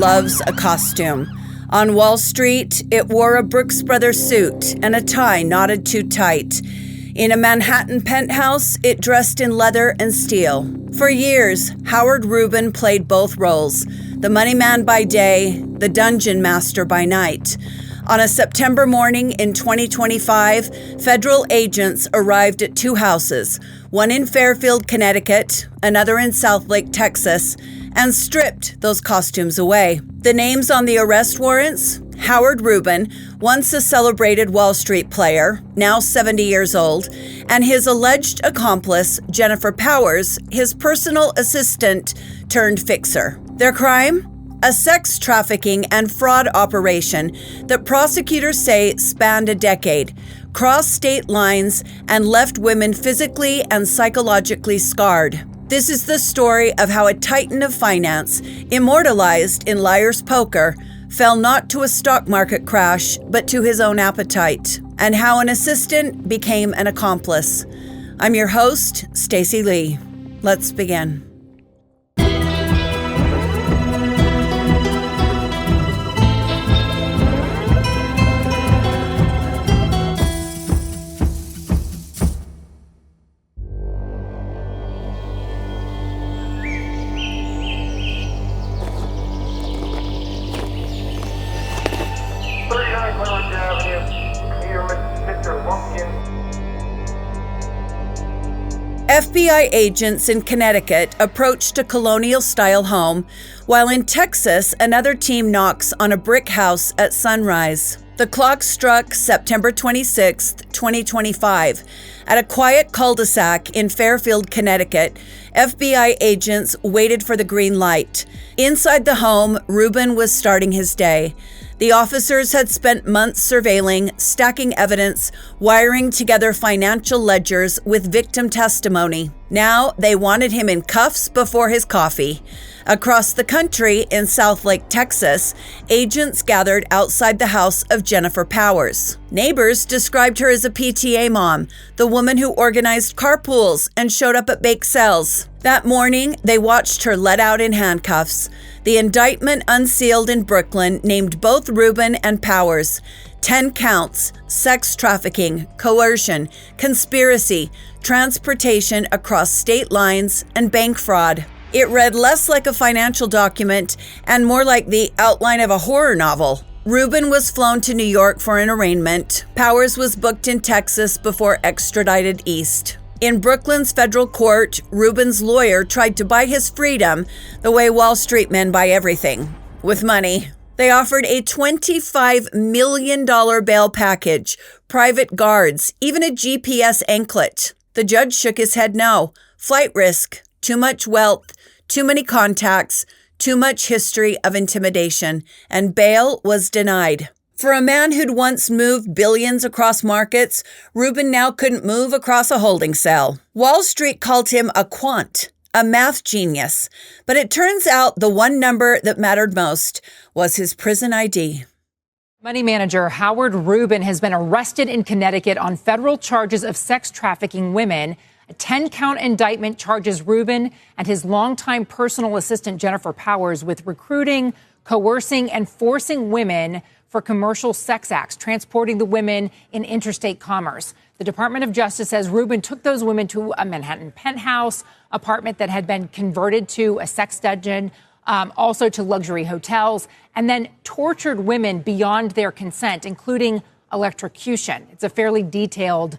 loves a costume. On Wall Street, it wore a Brooks Brothers suit and a tie knotted too tight. In a Manhattan penthouse, it dressed in leather and steel. For years, Howard Rubin played both roles, the money man by day, the dungeon master by night. On a September morning in 2025, federal agents arrived at two houses, one in Fairfield, Connecticut, another in Southlake, Texas, and stripped those costumes away. The names on the arrest warrants: Howard Rubin, once a celebrated Wall Street player, now 70 years old, and his alleged accomplice, Jennifer Powers, his personal assistant turned fixer. Their crime? A sex trafficking and fraud operation that prosecutors say spanned a decade, crossed state lines, and left women physically and psychologically scarred. This is the story of how a titan of finance, immortalized in Liar's Poker, fell not to a stock market crash, but to his own appetite, and how an assistant became an accomplice. I'm your host, Stacy Lee. Let's begin. FBI agents in Connecticut approached a colonial-style home, while in Texas, another team knocks on a brick house at sunrise. The clock struck September 26, 2025. At a quiet cul-de-sac in Fairfield, Connecticut, FBI agents waited for the green light. Inside the home, Rubin was starting his day. The officers had spent months surveilling, stacking evidence, wiring together financial ledgers with victim testimony. Now they wanted him in cuffs before his coffee. Across the country in Southlake, Texas, agents gathered outside the house of Jennifer Powers. Neighbors described her as a PTA mom, the woman who organized carpools and showed up at bake sales. That morning, they watched her let out in handcuffs. The indictment unsealed in Brooklyn named both Rubin and Powers. 10 counts: sex trafficking, coercion, conspiracy, transportation across state lines, and bank fraud. It read less like a financial document and more like the outline of a horror novel. Rubin was flown to New York for an arraignment. Powers was booked in Texas before extradited east. In Brooklyn's federal court, Rubin's lawyer tried to buy his freedom the way Wall Street men buy everything, with money. They offered a $25 million bail package, private guards, even a GPS anklet. The judge shook his head no. Flight risk, too much wealth, too many contacts, too much history of intimidation, and bail was denied. For a man who'd once moved billions across markets, Rubin now couldn't move across a holding cell. Wall Street called him a quant, a math genius, but it turns out the one number that mattered most was his prison ID. Money manager Howard Rubin has been arrested in Connecticut on federal charges of sex trafficking women. A 10-count indictment charges Rubin and his longtime personal assistant Jennifer Powers with recruiting, coercing, and forcing women for commercial sex acts, transporting the women in interstate commerce. The Department of Justice says Rubin took those women to a Manhattan penthouse apartment that had been converted to a sex dungeon, also to luxury hotels, and then tortured women beyond their consent, including electrocution. It's a fairly detailed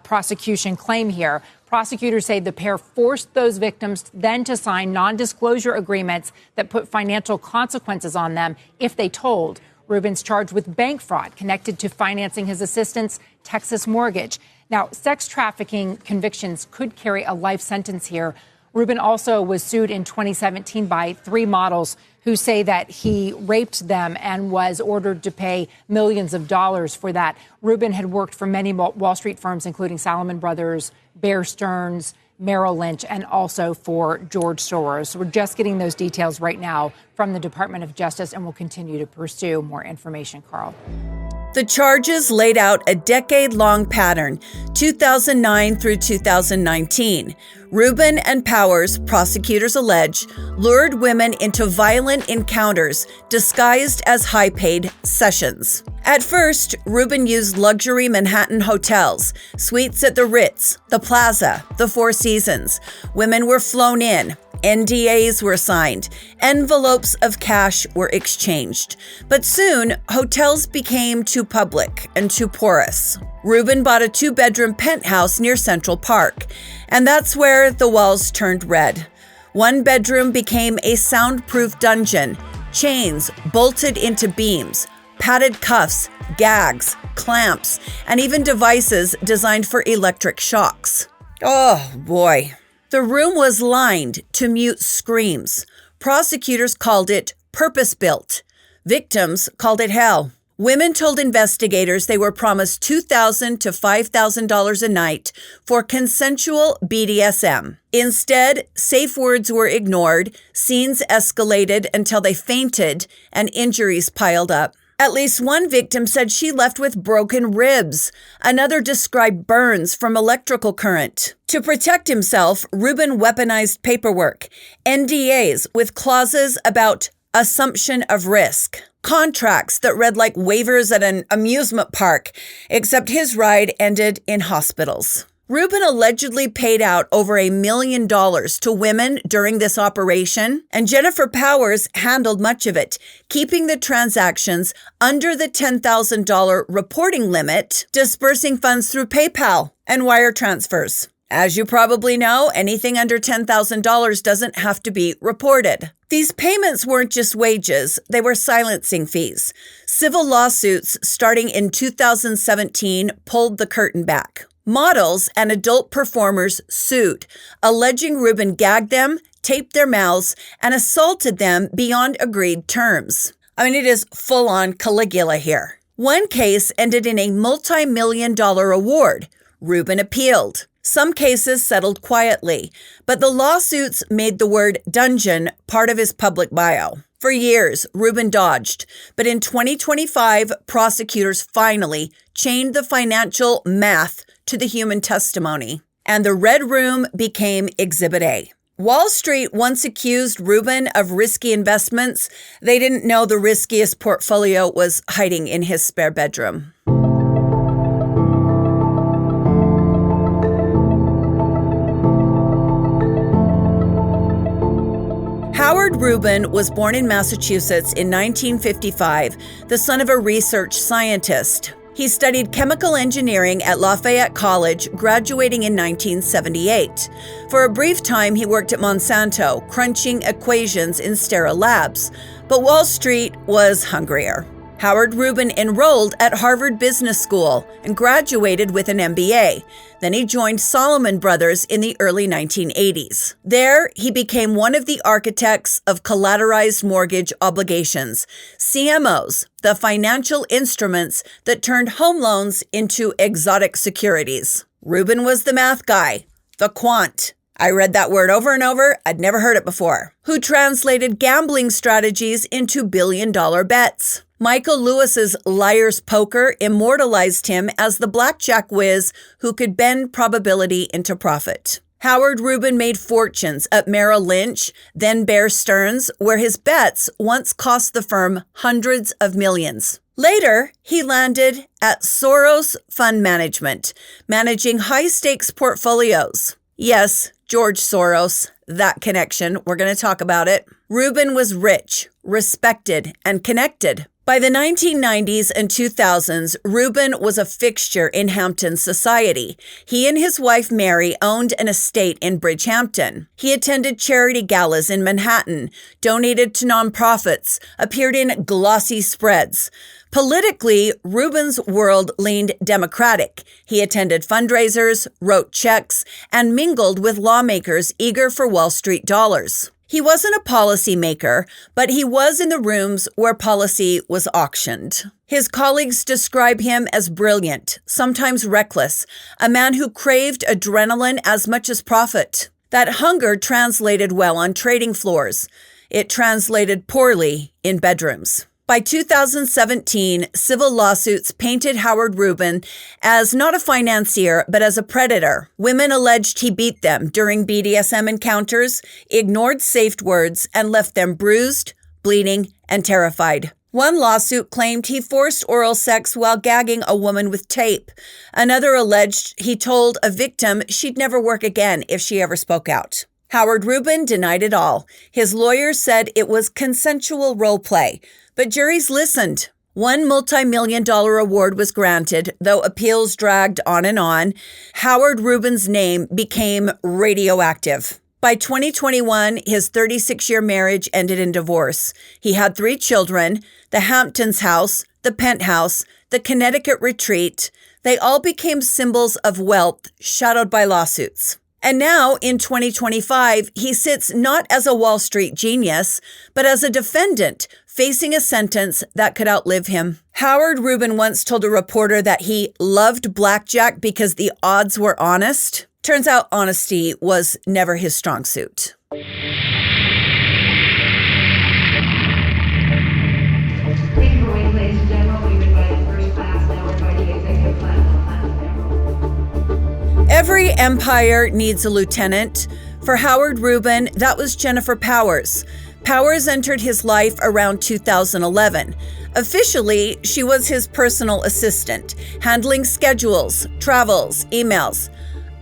prosecution claim here. Prosecutors say the pair forced those victims then to sign non-disclosure agreements that put financial consequences on them if they told. Rubin's charged with bank fraud connected to financing his assistant's Texas mortgage. Now, sex trafficking convictions could carry a life sentence here. Rubin also was sued in 2017 by 3 models who say that he raped them and was ordered to pay millions of dollars for that. Rubin had worked for many Wall Street firms, including Salomon Brothers, Bear Stearns, Merrill Lynch, and also for George Soros. So we're just getting those details right now from the Department of Justice, and we'll continue to pursue more information, Carl. The charges laid out a decade-long pattern, 2009 through 2019. Rubin and Powers, prosecutors allege, lured women into violent encounters disguised as high-paid sessions. At first, Rubin used luxury Manhattan hotels, suites at the Ritz, the Plaza, the Four Seasons. Women were flown in. NDAs were signed. Envelopes of cash were exchanged. But soon, hotels became too public and too porous. Rubin bought a 2-bedroom penthouse near Central Park, and that's where the walls turned red. One bedroom became a soundproof dungeon, chains bolted into beams, padded cuffs, gags, clamps, and even devices designed for electric shocks. Oh boy. The room was lined to mute screams. Prosecutors called it purpose-built. Victims called it hell. Women told investigators they were promised $2,000 to $5,000 a night for consensual BDSM. Instead, safe words were ignored, scenes escalated until they fainted, and injuries piled up. At least one victim said she left with broken ribs. Another described burns from electrical current. To protect himself, Rubin weaponized paperwork, NDAs with clauses about assumption of risk, contracts that read like waivers at an amusement park, except his ride ended in hospitals. Rubin allegedly paid out over $1 million to women during this operation, and Jennifer Powers handled much of it, keeping the transactions under the $10,000 reporting limit, dispersing funds through PayPal and wire transfers. As you probably know, anything under $10,000 doesn't have to be reported. These payments weren't just wages, they were silencing fees. Civil lawsuits starting in 2017 pulled the curtain back. Models and adult performers sued, alleging Rubin gagged them, taped their mouths, and assaulted them beyond agreed terms. I mean, it is full-on Caligula here. One case ended in a multi-million-dollar award. Rubin appealed. Some cases settled quietly, but the lawsuits made the word dungeon part of his public bio. For years, Rubin dodged, but in 2025, prosecutors finally chained the financial math to the human testimony, and the Red Room became Exhibit A. Wall Street once accused Rubin of risky investments. They didn't know the riskiest portfolio was hiding in his spare bedroom. Howard Rubin was born in Massachusetts in 1955, the son of a research scientist. He studied chemical engineering at Lafayette College, graduating in 1978. For a brief time, he worked at Monsanto, crunching equations in sterile labs. But Wall Street was hungrier. Howard Rubin enrolled at Harvard Business School and graduated with an MBA. Then he joined Salomon Brothers in the early 1980s. There, he became one of the architects of collateralized mortgage obligations, CMOs, the financial instruments that turned home loans into exotic securities. Rubin was the math guy, the quant. I read that word over and over. I'd never heard it before. Who translated gambling strategies into billion-dollar bets. Michael Lewis's Liar's Poker immortalized him as the blackjack whiz who could bend probability into profit. Howard Rubin made fortunes at Merrill Lynch, then Bear Stearns, where his bets once cost the firm hundreds of millions. Later, he landed at Soros Fund Management, managing high-stakes portfolios. Yes, George Soros, that connection, we're going to talk about it. Rubin was rich, respected, and connected. By the 1990s and 2000s, Rubin was a fixture in Hampton society. He and his wife Mary owned an estate in Bridgehampton. He attended charity galas in Manhattan, donated to nonprofits, appeared in glossy spreads. Politically, Rubin's world leaned Democratic. He attended fundraisers, wrote checks, and mingled with lawmakers eager for Wall Street dollars. He wasn't a policymaker, but he was in the rooms where policy was auctioned. His colleagues describe him as brilliant, sometimes reckless, a man who craved adrenaline as much as profit. That hunger translated well on trading floors. It translated poorly in bedrooms. By 2017, civil lawsuits painted Howard Rubin as not a financier, but as a predator. Women alleged he beat them during BDSM encounters, ignored safe words, and left them bruised, bleeding, and terrified. One lawsuit claimed he forced oral sex while gagging a woman with tape. Another alleged he told a victim she'd never work again if she ever spoke out. Howard Rubin denied it all. His lawyers said it was consensual role play, but juries listened. One multi-million-dollar award was granted, though appeals dragged on and on. Howard Rubin's name became radioactive. By 2021, his 36-year marriage ended in divorce. He had 3 children, the Hamptons house, the penthouse, the Connecticut retreat. They all became symbols of wealth, shadowed by lawsuits. And now, in 2025, he sits not as a Wall Street genius, but as a defendant, facing a sentence that could outlive him. Howard Rubin once told a reporter that he loved blackjack because the odds were honest. Turns out honesty was never his strong suit. Every empire needs a lieutenant. For Howard Rubin, that was Jennifer Powers. Powers entered his life around 2011. Officially, she was his personal assistant, handling schedules, travels, emails.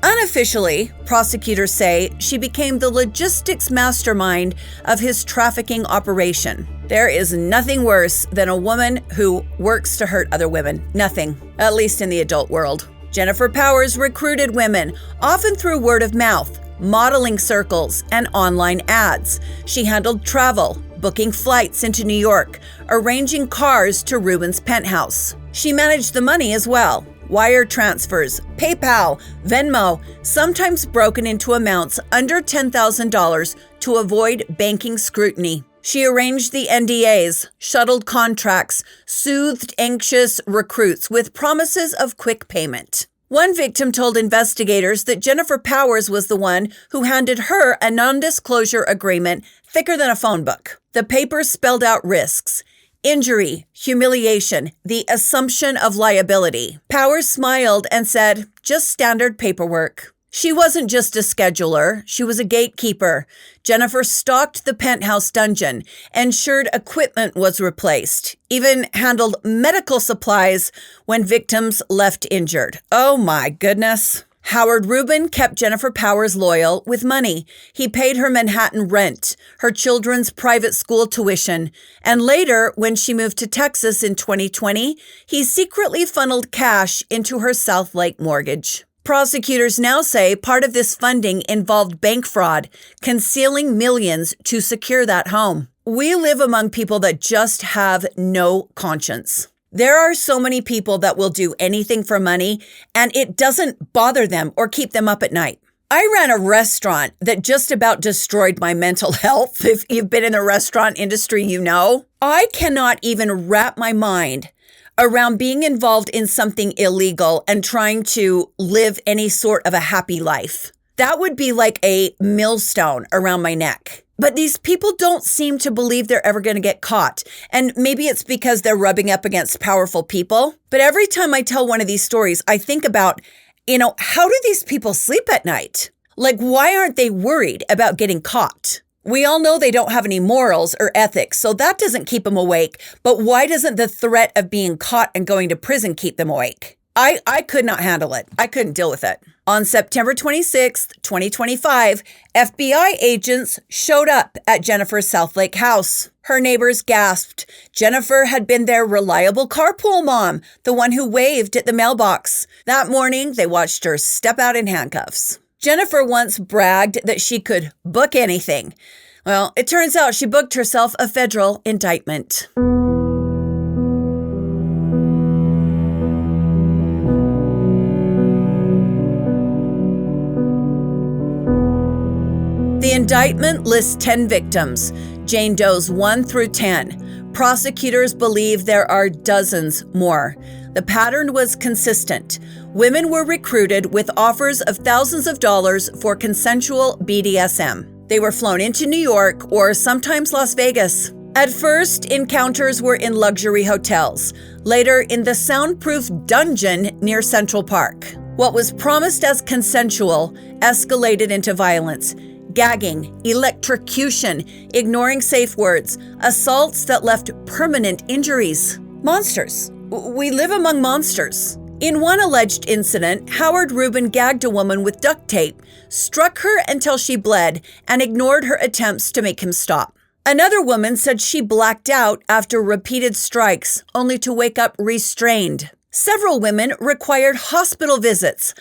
Unofficially, prosecutors say she became the logistics mastermind of his trafficking operation. There is nothing worse than a woman who works to hurt other women. Nothing, at least in the adult world. Jennifer Powers recruited women, often through word of mouth, modeling circles, and online ads. She handled travel, booking flights into New York, arranging cars to Rubin's penthouse. She managed the money as well. Wire transfers, PayPal, Venmo, sometimes broken into amounts under $10,000 to avoid banking scrutiny. She arranged the NDAs, shuttled contracts, soothed anxious recruits with promises of quick payment. One victim told investigators that Jennifer Powers was the one who handed her a non-disclosure agreement thicker than a phone book. The papers spelled out risks, injury, humiliation, the assumption of liability. Powers smiled and said, "Just standard paperwork." She wasn't just a scheduler, she was a gatekeeper. Jennifer stalked the penthouse dungeon, ensured equipment was replaced, even handled medical supplies when victims left injured. Oh my goodness. Howard Rubin kept Jennifer Powers loyal with money. He paid her Manhattan rent, her children's private school tuition, and later, when she moved to Texas in 2020, he secretly funneled cash into her South Lake mortgage. Prosecutors now say part of this funding involved bank fraud, concealing millions to secure that home. We live among people that just have no conscience. There are so many people that will do anything for money, and it doesn't bother them or keep them up at night. I ran a restaurant that just about destroyed my mental health. If you've been in the restaurant industry, you know. I cannot even wrap my mind around being involved in something illegal and trying to live any sort of a happy life. That would be like a millstone around my neck. But these people don't seem to believe they're ever going to get caught. And maybe it's because they're rubbing up against powerful people. But every time I tell one of these stories, I think about, how do these people sleep at night? Like, why aren't they worried about getting caught? We all know they don't have any morals or ethics, so that doesn't keep them awake. But why doesn't the threat of being caught and going to prison keep them awake? I could not handle it. I couldn't deal with it. On September 26th, 2025, FBI agents showed up at Jennifer's South Lake house. Her neighbors gasped. Jennifer had been their reliable carpool mom, the one who waved at the mailbox. That morning, they watched her step out in handcuffs. Jennifer once bragged that she could book anything. Well, it turns out she booked herself a federal indictment. The indictment lists 10 victims, Jane Does 1 through 10. Prosecutors believe there are dozens more. The pattern was consistent. Women were recruited with offers of thousands of dollars for consensual BDSM. They were flown into New York or sometimes Las Vegas. At first, encounters were in luxury hotels, later in the soundproof dungeon near Central Park. What was promised as consensual escalated into violence. Gagging, electrocution, ignoring safe words, assaults that left permanent injuries. Monsters. We live among monsters. In one alleged incident, Howard Rubin gagged a woman with duct tape, struck her until she bled, and ignored her attempts to make him stop. Another woman said she blacked out after repeated strikes, only to wake up restrained. Several women required hospital visits.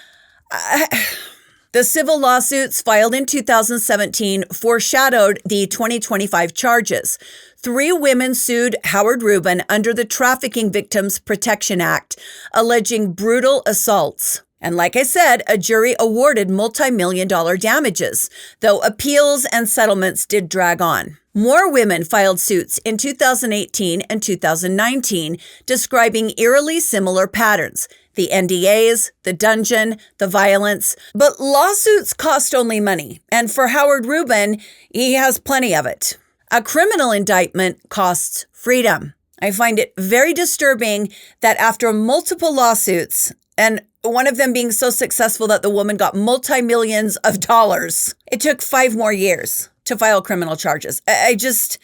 The civil lawsuits filed in 2017 foreshadowed the 2025 charges. 3 women sued Howard Rubin under the Trafficking Victims Protection Act, alleging brutal assaults. And like I said, a jury awarded multi-million-dollar damages, though appeals and settlements did drag on. More women filed suits in 2018 and 2019, describing eerily similar patterns. The NDAs, the dungeon, the violence. But lawsuits cost only money, and for Howard Rubin, he has plenty of it. A criminal indictment costs freedom. I find it very disturbing that after multiple lawsuits, and one of them being so successful that the woman got multi-millions of dollars, it took 5 more years to file criminal charges. The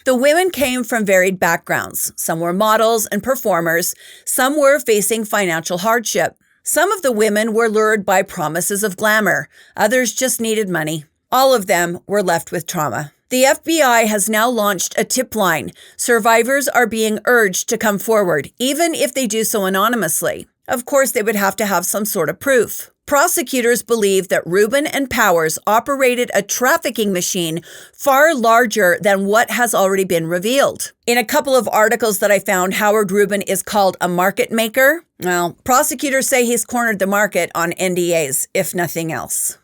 women came from varied backgrounds. Some were models and performers. Some were facing financial hardship. Some of the women were lured by promises of glamour. Others just needed money. All of them were left with trauma. The FBI has now launched a tip line. Survivors are being urged to come forward, even if they do so anonymously. Of course, they would have to have some sort of proof. Prosecutors believe that Rubin and Powers operated a trafficking machine far larger than what has already been revealed. In a couple of articles that I found, Howard Rubin is called a market maker. Well, prosecutors say he's cornered the market on NDAs, if nothing else.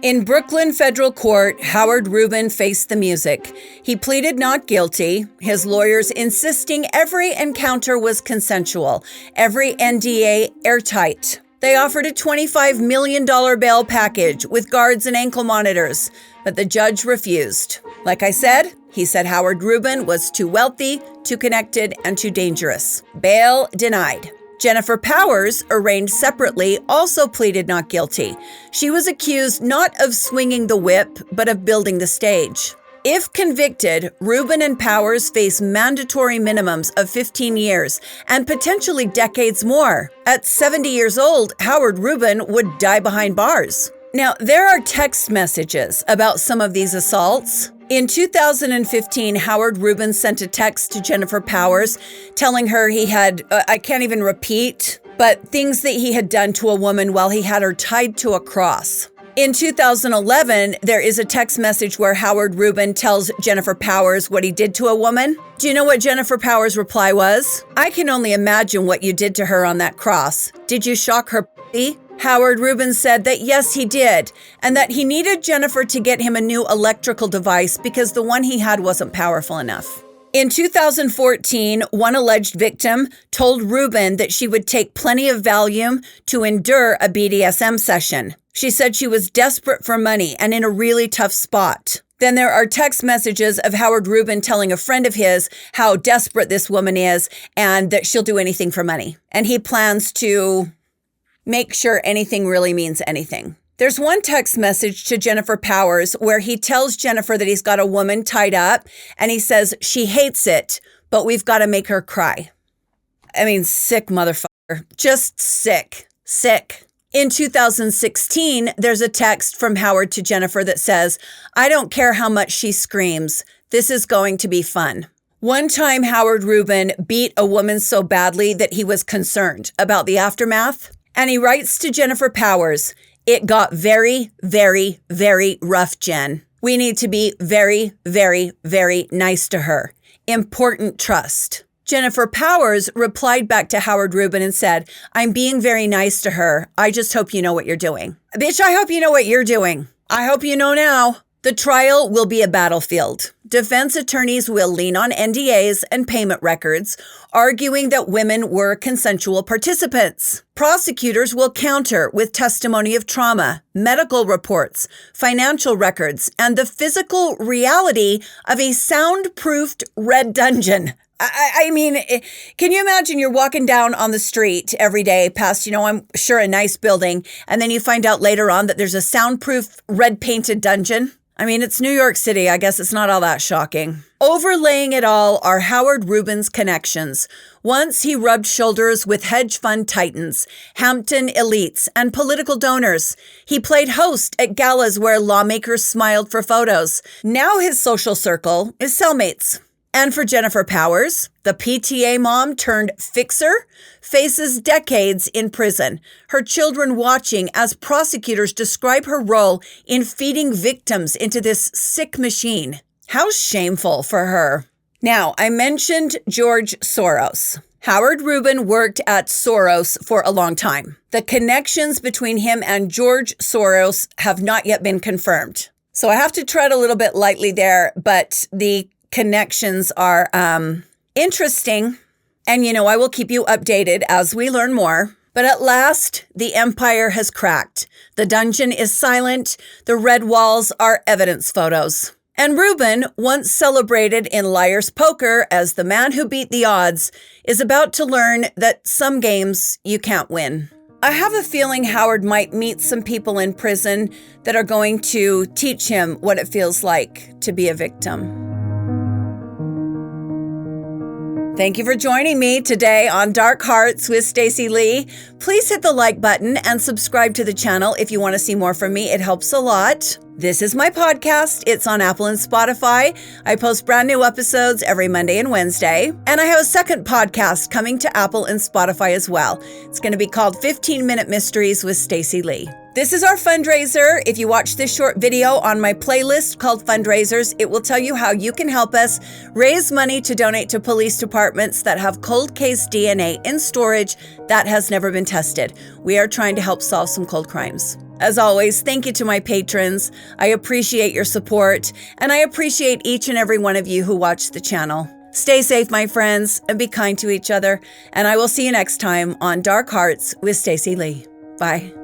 In Brooklyn federal court, Howard Rubin faced the music. He pleaded not guilty, his lawyers insisting every encounter was consensual, every NDA airtight. They offered a $25 million bail package with guards and ankle monitors, but the judge refused. Like I said, he said Howard Rubin was too wealthy, too connected, and too dangerous. Bail denied. Jennifer Powers, arraigned separately, also pleaded not guilty. She was accused not of swinging the whip, but of building the stage. If convicted, Rubin and Powers face mandatory minimums of 15 years and potentially decades more. At 70 years old, Howard Rubin would die behind bars. Now, there are text messages about some of these assaults. In 2015, Howard Rubin sent a text to Jennifer Powers telling her he had, I can't even repeat, but things that he had done to a woman while he had her tied to a cross. In 2011, there is a text message where Howard Rubin tells Jennifer Powers what he did to a woman. Do you know what Jennifer Powers' reply was? I can only imagine what you did to her on that cross. Did you shock her pussy? Howard Rubin said that yes, he did, and that he needed Jennifer to get him a new electrical device because the one he had wasn't powerful enough. In 2014, one alleged victim told Rubin that she would take plenty of Valium to endure a BDSM session. She said she was desperate for money and in a really tough spot. Then there are text messages of Howard Rubin telling a friend of his how desperate this woman is and that she'll do anything for money. And he plans to make sure anything really means anything. There's one text message to Jennifer Powers where he tells Jennifer that he's got a woman tied up and he says she hates it, but we've got to make her cry. I mean, sick motherfucker. Just sick. Sick. In 2016, there's a text from Howard to Jennifer that says, I don't care how much she screams. This is going to be fun. One time, Howard Rubin beat a woman so badly that he was concerned about the aftermath. And he writes to Jennifer Powers, it got very, very, very rough, Jen. We need to be very, very, very nice to her. Important trust. Jennifer Powers replied back to Howard Rubin and said, I'm being very nice to her. I just hope you know what you're doing. Bitch, I hope you know what you're doing. I hope you know now. The trial will be a battlefield. defense attorneys will lean on NDAs and payment records, arguing that women were consensual participants. Prosecutors will counter with testimony of trauma, medical reports, financial records, and the physical reality of a soundproofed red dungeon. I mean, can you imagine you're walking down on the street every day past, I'm sure a nice building, and then you find out later on that there's a soundproof red painted dungeon? I mean, it's New York City. I guess it's not all that shocking. Overlaying it all are Howard Rubin's connections. Once he rubbed shoulders with hedge fund titans, Hampton elites, and political donors. He played host at galas where lawmakers smiled for photos. Now his social circle is cellmates. And for Jennifer Powers, the PTA mom turned fixer, faces decades in prison, her children watching as prosecutors describe her role in feeding victims into this sick machine. How shameful for her. Now, I mentioned George Soros. Howard Rubin worked at Soros for a long time. The connections between him and George Soros have not yet been confirmed. So I have to tread a little bit lightly there, but the connections are interesting. And, I will keep you updated as we learn more. But at last, the empire has cracked. The dungeon is silent. The red walls are evidence photos. And Rubin, once celebrated in Liar's Poker as the man who beat the odds, is about to learn that some games you can't win. I have a feeling Howard might meet some people in prison that are going to teach him what it feels like to be a victim. Thank you for joining me today on Dark Hearts with Stacy Lee. Please hit the like button and subscribe to the channel if you want to see more from me. It helps a lot. This is my podcast. It's on Apple and Spotify. I post brand new episodes every Monday and Wednesday. And I have a second podcast coming to Apple and Spotify as well. It's going to be called 15-Minute Mysteries with Stacy Lee. This is our fundraiser. If you watch this short video on my playlist called Fundraisers, it will tell you how you can help us raise money to donate to police departments that have cold case DNA in storage that has never been tested. We are trying to help solve some cold crimes. As always, thank you to my patrons. I appreciate your support, and I appreciate each and every one of you who watch the channel. Stay safe, my friends, and be kind to each other. And I will see you next time on Dark Hearts with Stacy Lee. Bye.